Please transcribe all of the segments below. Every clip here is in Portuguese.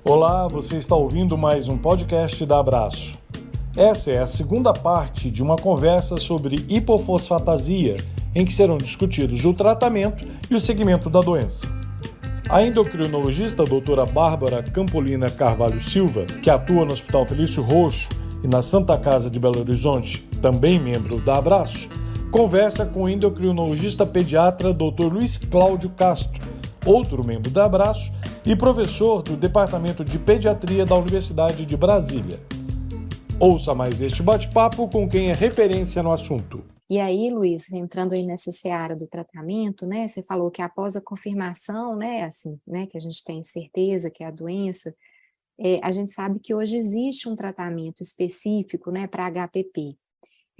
Olá, você está ouvindo mais um podcast da Abraço. Essa é a segunda parte de uma conversa sobre hipofosfatasia, em que serão discutidos o tratamento e o segmento da doença. A endocrinologista doutora Bárbara Campolina Carvalho Silva, que atua no Hospital Felício Roxo e na Santa Casa de Belo Horizonte, também membro da Abraço, conversa com o endocrinologista pediatra Dr. Luiz Cláudio Castro, outro membro da Abraço e professor do Departamento de Pediatria da Universidade de Brasília. Ouça mais este bate-papo com quem é referência no assunto. E aí, Luiz, entrando aí nessa seara do tratamento, né, você falou que após a confirmação, né, assim, né, que a gente tem certeza que é a doença, a gente sabe que hoje existe um tratamento específico, né, para HPP.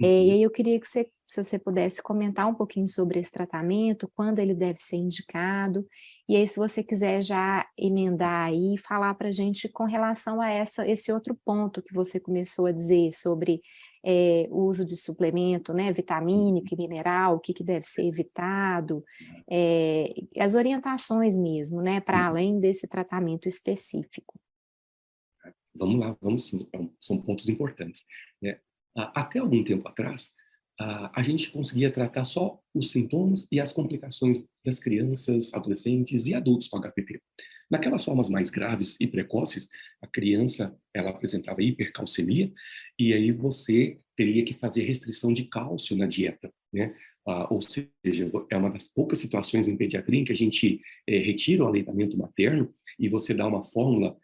E aí eu queria que se você pudesse comentar um pouquinho sobre esse tratamento, quando ele deve ser indicado, e aí se você quiser já emendar aí e falar para a gente com relação a esse outro ponto que você começou a dizer sobre o uso de suplemento, né, vitamínico e mineral, o que deve ser evitado, as orientações mesmo, né, para além desse tratamento específico. Vamos lá, vamos sim, são pontos importantes, né? Até algum tempo atrás, a gente conseguia tratar só os sintomas e as complicações das crianças, adolescentes e adultos com HPP. Naquelas formas mais graves e precoces, a criança ela apresentava hipercalcemia e aí você teria que fazer restrição de cálcio na dieta, né? Ou seja, é uma das poucas situações em pediatria em que a gente retira o aleitamento materno e você dá uma fórmula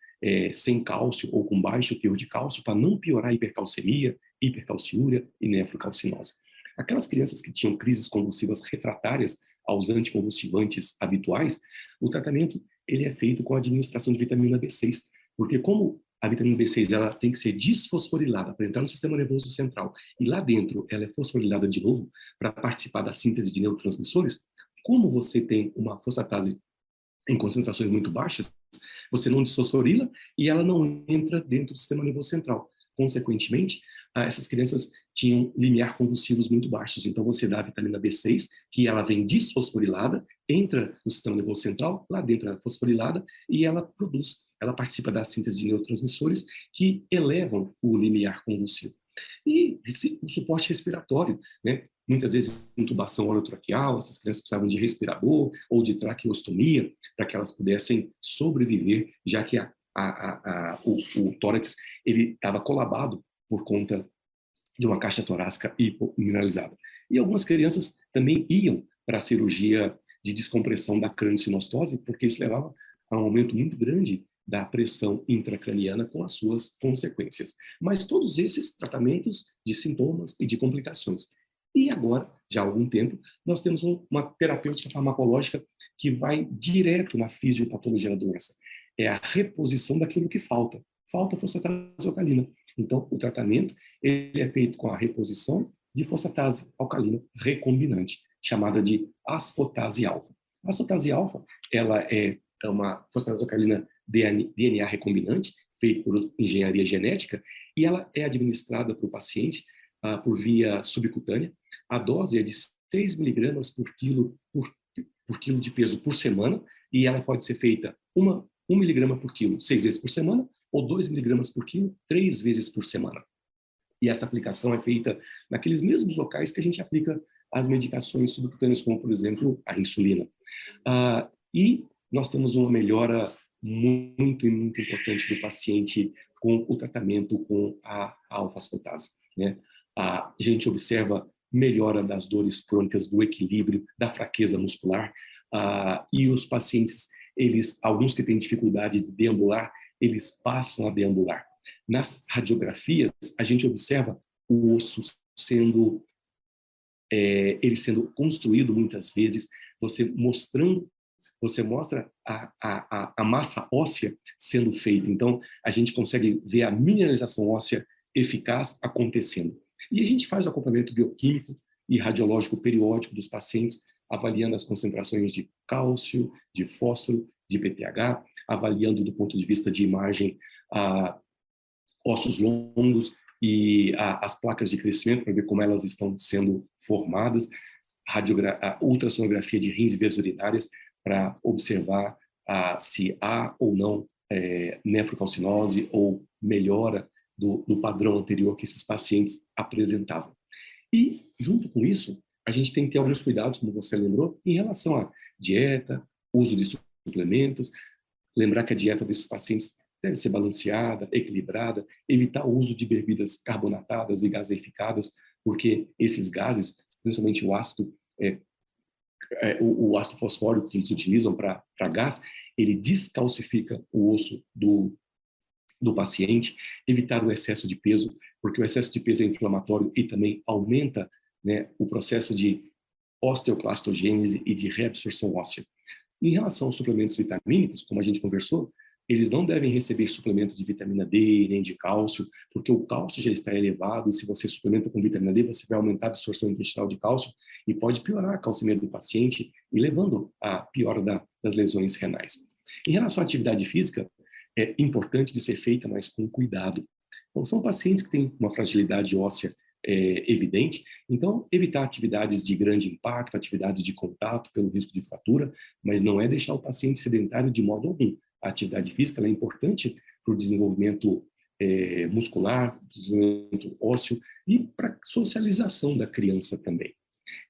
sem cálcio ou com baixo teor de cálcio para não piorar a hipercalcemia, hipercalciúria e nefrocalcinose. Aquelas crianças que tinham crises convulsivas refratárias aos anticonvulsivantes habituais, o tratamento ele é feito com a administração de vitamina B6, porque como a vitamina B6 ela tem que ser desfosforilada para entrar no sistema nervoso central e lá dentro ela é fosforilada de novo para participar da síntese de neurotransmissores, como você tem uma fosfatase em concentrações muito baixas, você não desfosforila e ela não entra dentro do sistema nervoso central. Consequentemente, essas crianças tinham limiar convulsivos muito baixos. Então, você dá a vitamina B6, que ela vem desfosforilada, entra no sistema nervoso central, lá dentro ela é fosforilada, e ela participa da síntese de neurotransmissores que elevam o limiar convulsivo. E o suporte respiratório, né? Muitas vezes intubação orotraqueal, essas crianças precisavam de respirador ou de traqueostomia para que elas pudessem sobreviver, já que o tórax ele estava colabado por conta de uma caixa torácica hipomineralizada. E algumas crianças também iam para a cirurgia de descompressão da crâniosinostose, porque isso levava a um aumento muito grande da pressão intracraniana com as suas consequências. Mas todos esses tratamentos de sintomas e de complicações. E agora, já há algum tempo, nós temos uma terapêutica farmacológica que vai direto na fisiopatologia da doença. É a reposição daquilo que falta. Falta fosfatase alcalina. Então, o tratamento ele é feito com a reposição de fosfatase alcalina recombinante, chamada de asfotase alfa. A asfotase alfa ela é uma fosfatase alcalina DNA recombinante, feita por engenharia genética, e ela é administrada para o paciente por via subcutânea. A dose é de 6 miligramas por quilo de peso por semana, e ela pode ser feita 1 miligrama por quilo 6 vezes por semana, ou 2 miligramas por quilo 3 vezes por semana. E essa aplicação é feita naqueles mesmos locais que a gente aplica as medicações subcutâneas, como, por exemplo, a insulina. E nós temos uma melhora muito importante do paciente com o tratamento com a alfa-asfotase, né? A gente observa melhora das dores crônicas, do equilíbrio, da fraqueza muscular, e os pacientes, alguns que têm dificuldade de deambular, eles passam a deambular. Nas radiografias, a gente observa o osso sendo construído muitas vezes, você mostra a massa óssea sendo feita. Então, a gente consegue ver a mineralização óssea eficaz acontecendo. E a gente faz o acompanhamento bioquímico e radiológico periódico dos pacientes, avaliando as concentrações de cálcio, de fósforo, de PTH, avaliando do ponto de vista de imagem ossos longos e as placas de crescimento, para ver como elas estão sendo formadas, ultrassonografia de rins e vias urinárias, para observar se há ou não nefrocalcinose ou melhora do padrão anterior que esses pacientes apresentavam. E, junto com isso, a gente tem que ter alguns cuidados, como você lembrou, em relação à dieta, uso de suplementos. Lembrar que a dieta desses pacientes deve ser balanceada, equilibrada, evitar o uso de bebidas carbonatadas e gaseificadas, porque esses gases, principalmente o ácido, o ácido fosfórico que eles utilizam para gás, ele descalcifica o osso do paciente. Evitar o excesso de peso, porque o excesso de peso é inflamatório e também aumenta, né, o processo de osteoclastogênese e de reabsorção óssea. Em relação aos suplementos vitamínicos, como a gente conversou, eles não devem receber suplemento de vitamina D nem de cálcio, porque o cálcio já está elevado e se você suplementa com vitamina D, você vai aumentar a absorção intestinal de cálcio e pode piorar a calcemia do paciente e levando à piora das lesões renais. Em relação à atividade física, é importante de ser feita, mas com cuidado. Então, são pacientes que têm uma fragilidade óssea evidente, então evitar atividades de grande impacto, atividades de contato pelo risco de fratura, mas não é deixar o paciente sedentário de modo algum. A atividade física é importante para o desenvolvimento muscular, desenvolvimento ósseo e para a socialização da criança também.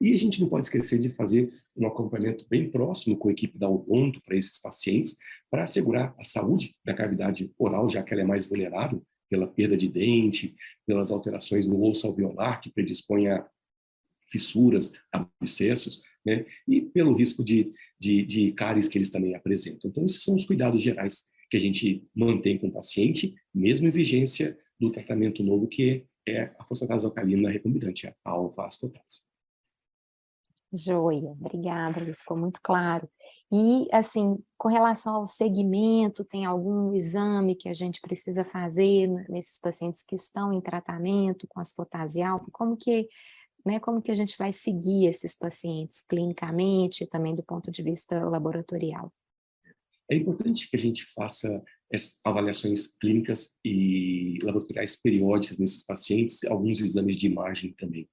E a gente não pode esquecer de fazer um acompanhamento bem próximo com a equipe da odonto para esses pacientes, para assegurar a saúde da cavidade oral, já que ela é mais vulnerável pela perda de dente, pelas alterações no osso alveolar, que predispõe a fissuras, abscessos, né? E pelo risco de cáries que eles também apresentam. Então, esses são os cuidados gerais que a gente mantém com o paciente, mesmo em vigência do tratamento novo, que é a fosfatase alcalina recombinante, a alfa-asfotase. Joia, obrigada, isso ficou muito claro. E, assim, com relação ao segmento, tem algum exame que a gente precisa fazer nesses pacientes que estão em tratamento com asfotase alfa? Como que a gente vai seguir esses pacientes clinicamente e também do ponto de vista laboratorial? É importante que a gente faça avaliações clínicas e laboratoriais periódicas nesses pacientes, alguns exames de imagem também.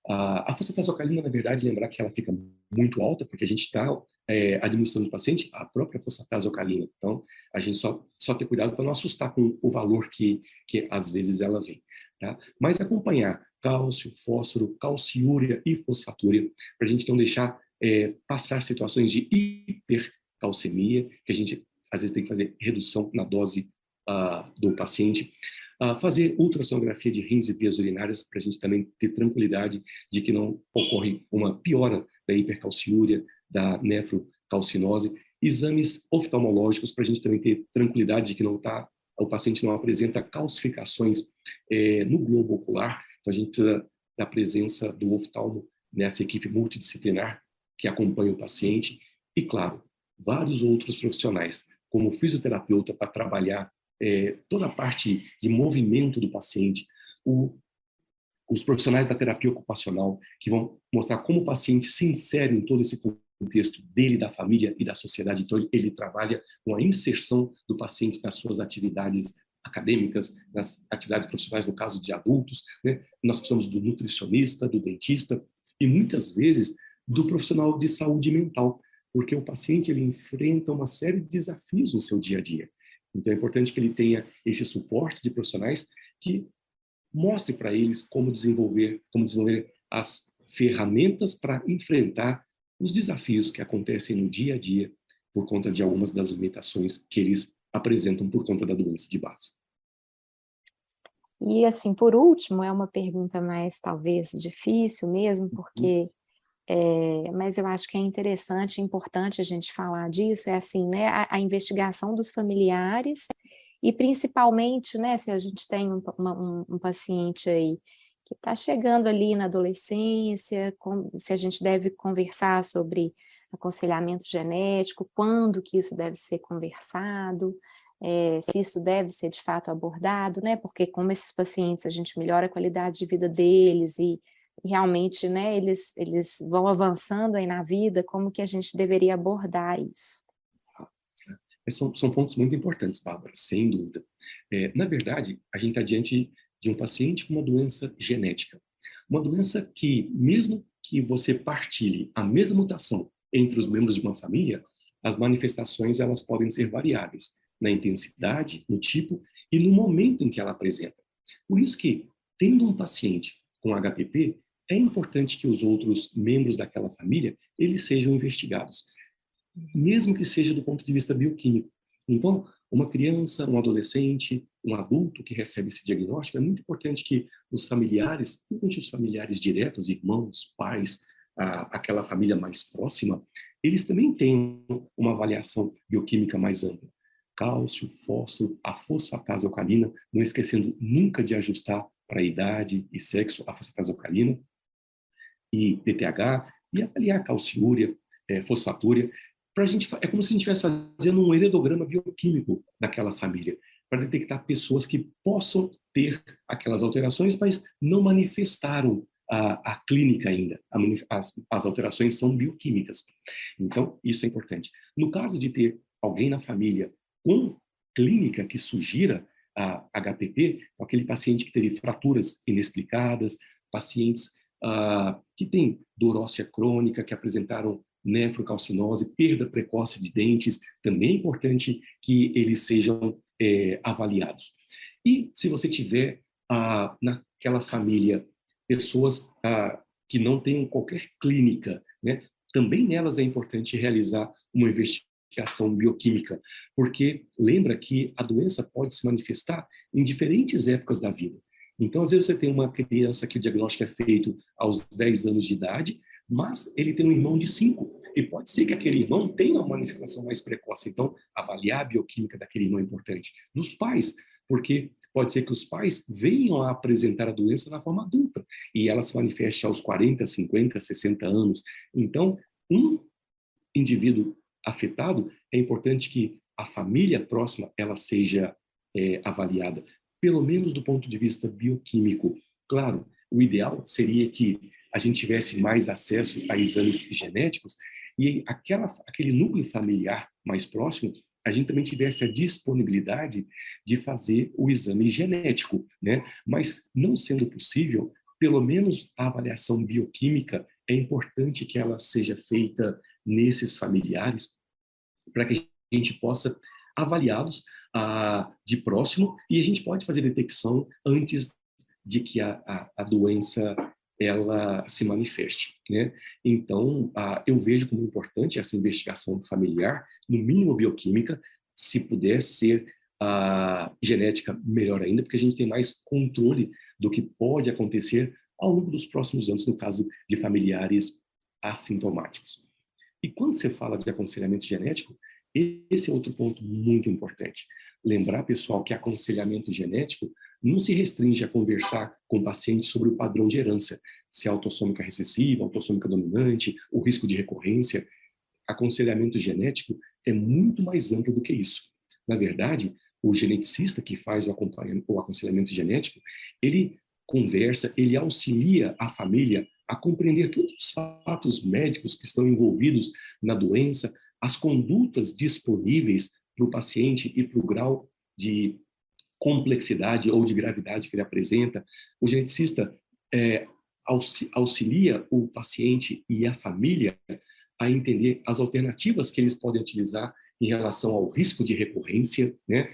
A fosfatase alcalina, na verdade, lembrar que ela fica muito alta, porque a gente está administrando o paciente a própria fosfatase alcalina. Então, a gente só ter cuidado para não assustar com o valor que às vezes ela vem. Tá? Mas acompanhar cálcio, fósforo, calciúria e fosfatúria, para a gente não deixar passar situações de hipercalcemia, que a gente às vezes tem que fazer redução na dose do paciente. Fazer ultrassonografia de rins e vias urinárias, para a gente também ter tranquilidade de que não ocorre uma piora da hipercalciúria, da nefrocalcinose. Exames oftalmológicos, para a gente também ter tranquilidade de que o paciente não apresenta calcificações no globo ocular. Então, a gente precisa da presença do oftalmo nessa equipe multidisciplinar que acompanha o paciente. E, claro, vários outros profissionais, como fisioterapeuta, para trabalhar toda a parte de movimento do paciente, os profissionais da terapia ocupacional, que vão mostrar como o paciente se insere em todo esse contexto dele, da família e da sociedade. Então, ele trabalha com a inserção do paciente nas suas atividades acadêmicas, nas atividades profissionais, no caso de adultos, né? Nós precisamos do nutricionista, do dentista e, muitas vezes, do profissional de saúde mental, porque o paciente ele enfrenta uma série de desafios no seu dia a dia. Então, é importante que ele tenha esse suporte de profissionais que mostre para eles como desenvolver as ferramentas para enfrentar os desafios que acontecem no dia a dia por conta de algumas das limitações que eles apresentam por conta da doença de base. E, assim, por último, é uma pergunta mais, talvez, difícil mesmo, porque... mas eu acho que é interessante e importante a gente falar disso, é assim, né, a investigação dos familiares e principalmente, né, se a gente tem um paciente aí que está chegando ali na adolescência, se a gente deve conversar sobre aconselhamento genético, quando que isso deve ser conversado, se isso deve ser de fato abordado, né, porque como esses pacientes a gente melhora a qualidade de vida deles e realmente, né, eles vão avançando aí na vida, como que a gente deveria abordar isso? São pontos muito importantes, Bárbara, sem dúvida. Na verdade, a gente está diante de um paciente com uma doença genética. Uma doença que, mesmo que você partilhe a mesma mutação entre os membros de uma família, as manifestações elas podem ser variáveis. na intensidade, no tipo e no momento em que ela apresenta. Por isso que, tendo um paciente com HPP, é importante que os outros membros daquela família, eles sejam investigados, mesmo que seja do ponto de vista bioquímico. Então, uma criança, um adolescente, um adulto que recebe esse diagnóstico, é muito importante que os familiares, principalmente os familiares diretos, irmãos, pais, aquela família mais próxima, eles também tenham uma avaliação bioquímica mais ampla. Cálcio, fósforo, a fosfatase alcalina, não esquecendo nunca de ajustar para a idade e sexo a fosfatase alcalina, e PTH, e avaliar a calciúria, fosfatúria, pra gente, é como se a gente estivesse fazendo um heredograma bioquímico daquela família, para detectar pessoas que possam ter aquelas alterações, mas não manifestaram a clínica ainda. As alterações são bioquímicas. Então, isso é importante. No caso de ter alguém na família com clínica que sugira a HPP, aquele paciente que teve fraturas inexplicadas, pacientes que têm dor óssea crônica, que apresentaram nefrocalcinose, perda precoce de dentes, também é importante que eles sejam avaliados. E se você tiver naquela família pessoas que não tenham qualquer clínica, né, também nelas é importante realizar uma investigação bioquímica, porque lembra que a doença pode se manifestar em diferentes épocas da vida. Então, às vezes você tem uma criança que o diagnóstico é feito aos 10 anos de idade, mas ele tem um irmão de 5, e pode ser que aquele irmão tenha uma manifestação mais precoce. Então, avaliar a bioquímica daquele irmão é importante. Nos pais, porque pode ser que os pais venham a apresentar a doença na forma adulta, e ela se manifeste aos 40, 50, 60 anos. Então, um indivíduo afetado, é importante que a família próxima ela seja avaliada, pelo menos do ponto de vista bioquímico. Claro, o ideal seria que a gente tivesse mais acesso a exames genéticos e aquele núcleo familiar mais próximo, a gente também tivesse a disponibilidade de fazer o exame genético, né? Mas não sendo possível, pelo menos a avaliação bioquímica é importante que ela seja feita nesses familiares para que a gente possa avaliá-los de próximo e a gente pode fazer detecção antes de que a doença ela se manifeste, né? Então, eu vejo como importante essa investigação familiar, no mínimo bioquímica, se puder ser genética, melhor ainda, porque a gente tem mais controle do que pode acontecer ao longo dos próximos anos, no caso de familiares assintomáticos. E quando você fala de aconselhamento genético, esse é outro ponto muito importante. Lembrar, pessoal, que aconselhamento genético não se restringe a conversar com pacientes sobre o padrão de herança, se é autossômica recessiva, autossômica dominante, o risco de recorrência. Aconselhamento genético é muito mais amplo do que isso. Na verdade, o geneticista que faz o aconselhamento genético, ele conversa, ele auxilia a família a compreender todos os fatos médicos que estão envolvidos na doença, as condutas disponíveis para o paciente e para o grau de complexidade ou de gravidade que ele apresenta. O geneticista auxilia o paciente e a família a entender as alternativas que eles podem utilizar em relação ao risco de recorrência, né?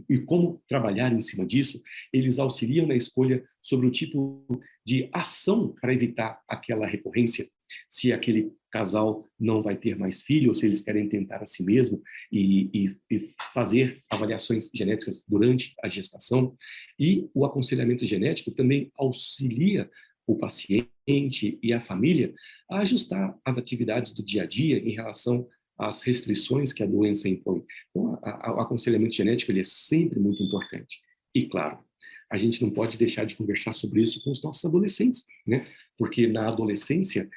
E como trabalhar em cima disso. Eles auxiliam na escolha sobre o tipo de ação para evitar aquela recorrência, se aquele casal não vai ter mais filho, ou se eles querem tentar a si mesmo e fazer avaliações genéticas durante a gestação. E o aconselhamento genético também auxilia o paciente e a família a ajustar as atividades do dia a dia em relação às restrições que a doença impõe. Então, o aconselhamento genético ele é sempre muito importante. E, claro, a gente não pode deixar de conversar sobre isso com os nossos adolescentes, né? Porque na adolescência,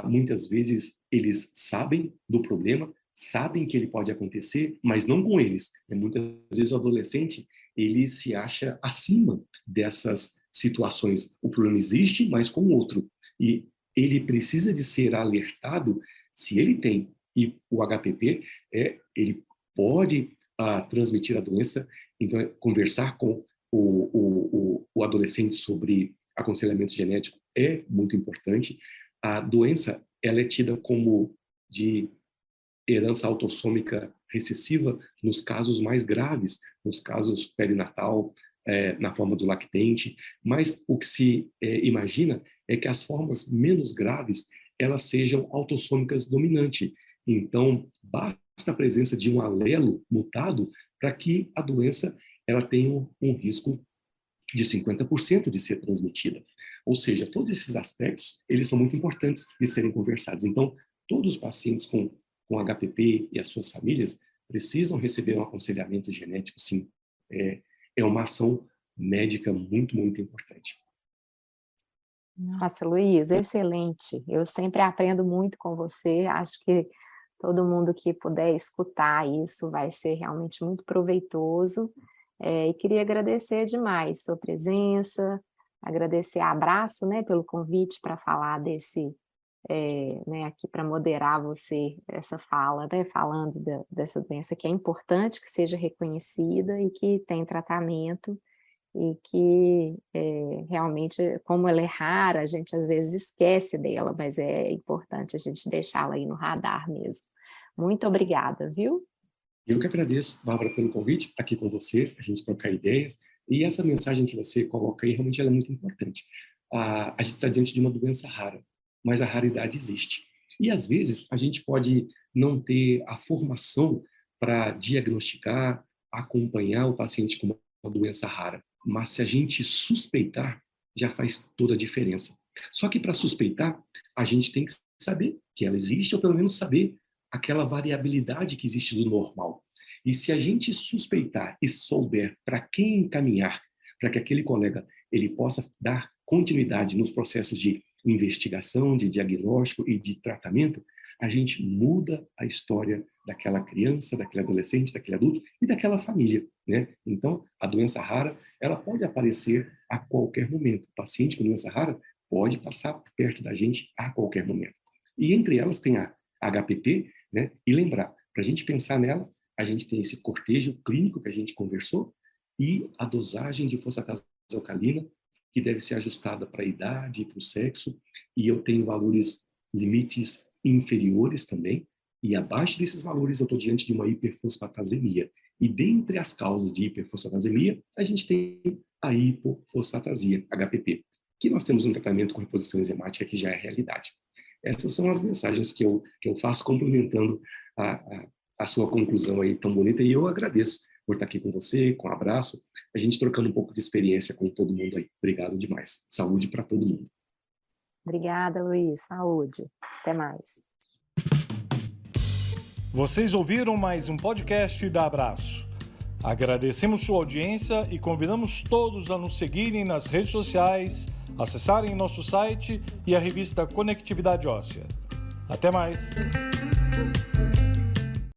muitas vezes eles sabem do problema, sabem que ele pode acontecer, mas não com eles. Muitas vezes o adolescente ele se acha acima dessas situações. O problema existe, mas com o outro. E ele precisa de ser alertado se ele tem. E o HPP, ele pode transmitir a doença. Então, conversar com o adolescente sobre aconselhamento genético é muito importante. A doença ela é tida como de herança autossômica recessiva nos casos mais graves, nos casos perinatal, na forma do lactente, mas o que se imagina é que as formas menos graves, elas sejam autossômicas dominante. Então, basta a presença de um alelo mutado para que a doença ela tenha um risco de 50% de ser transmitida. Ou seja, todos esses aspectos, eles são muito importantes de serem conversados. Então, todos os pacientes com HPP e as suas famílias precisam receber um aconselhamento genético, sim. É uma ação médica muito, muito importante. Nossa, Luiz, excelente. Eu sempre aprendo muito com você. Acho que todo mundo que puder escutar isso vai ser realmente muito proveitoso. E queria agradecer demais sua presença, agradecer a Abraço, né, pelo convite para falar desse, né, aqui para moderar você, essa fala, né, falando dessa doença que é importante que seja reconhecida e que tem tratamento, e que realmente, como ela é rara, a gente às vezes esquece dela, mas é importante a gente deixá-la aí no radar mesmo. Muito obrigada, viu? Eu que agradeço, Bárbara, pelo convite, estar aqui com você, a gente trocar ideias, e essa mensagem que você coloca aí, realmente ela é muito importante. A gente está diante de uma doença rara, mas a raridade existe. E às vezes a gente pode não ter a formação para diagnosticar, acompanhar o paciente com uma doença rara, mas se a gente suspeitar, já faz toda a diferença. Só que para suspeitar, a gente tem que saber que ela existe, ou pelo menos saber aquela variabilidade que existe do normal. E se a gente suspeitar e souber para quem encaminhar, para que aquele colega ele possa dar continuidade nos processos de investigação, de diagnóstico e de tratamento, a gente muda a história daquela criança, daquele adolescente, daquele adulto e daquela família, né? Então, a doença rara, ela pode aparecer a qualquer momento. O paciente com doença rara pode passar perto da gente a qualquer momento. E entre elas tem a HPP, né? E lembrar, para a gente pensar nela, a gente tem esse cortejo clínico que a gente conversou e a dosagem de fosfatase alcalina, que deve ser ajustada para a idade e para o sexo, e eu tenho valores limites inferiores também, e abaixo desses valores eu estou diante de uma hiperfosfatasemia. E dentre as causas de hiperfosfatasemia, a gente tem a hipofosfatasia, HPP, que nós temos um tratamento com reposição enzimática que já é realidade. Essas são as mensagens que eu faço complementando a sua conclusão aí tão bonita, e eu agradeço por estar aqui com você, com um abraço, a gente trocando um pouco de experiência com todo mundo aí. Obrigado demais. Saúde para todo mundo. Obrigada, Luiz. Saúde. Até mais. Vocês ouviram mais um podcast da Abraço. Agradecemos sua audiência e convidamos todos a nos seguirem nas redes sociais, acessarem nosso site e a revista Conectividade Óssea. Até mais!